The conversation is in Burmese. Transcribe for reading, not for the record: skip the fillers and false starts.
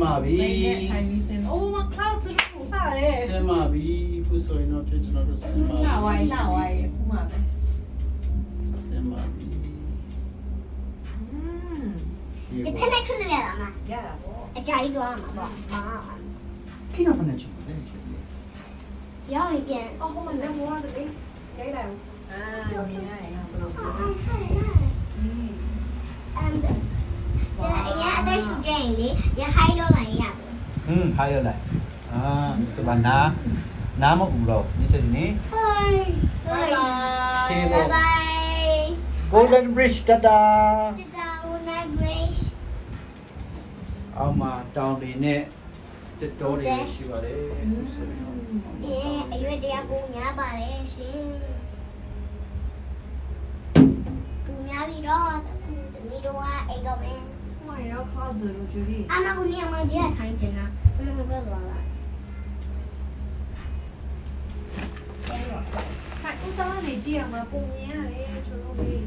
မှာပြီ ထိုင်ပြီးစင်အိုးမခောက်ကျလို့ထားတယ် ဆင်းမှာပြီခုဆိုရင်တော့ကျွန်တော်တို့ဆင်းပါ လှဝိုင်းအခုမှပဲ ဆင်းပါပြီ ဒီဖက်နဲ့ချွတ်လို့ရတာမ ရတာပေါ့ အကြာကြီးသွားမှာပေါ့ဟာ ခိနော်ဖနဲ့ချုံတယ် ရောင်းရင်ပြန် အော်ဟိုမှာလည်းဘွားတယ်လေလိုက်လိုက်အာမြင်ရရင်ဘယ်လိုလဲ အရင်အသက်ရှူကြရင်လေရဟိုင်းလို့လိုက်ရဘူး ဟာရလိုက်ဒီဘာနာမကူတော့ဒီစနေ ဟိုင်းဘိုင်ဘိုင်ဘိုင် Golden Bridge တတာ တတာဦးနိုင် bridge အောက်မှာတောင်တွေနဲ့တက်တော်တွေရှိပါတယ်ဆိုရင်တော့ အရွယ်တရားပူများပါတယ်ရှင်ပူများပြီးတော့ဒီတော့အိတ်တော့မယ် ဟိုရောက်ခောက်ကျလို့ဂျူဒီ အမကနီအမဒီကထိုင်းကျင်တာဘယ်လိုပဲသွားလာ ခိုင်ဦးသားနေကြည့်ရမှာပုံမြင်ရတယ်ကျွန်တော်တို့လေ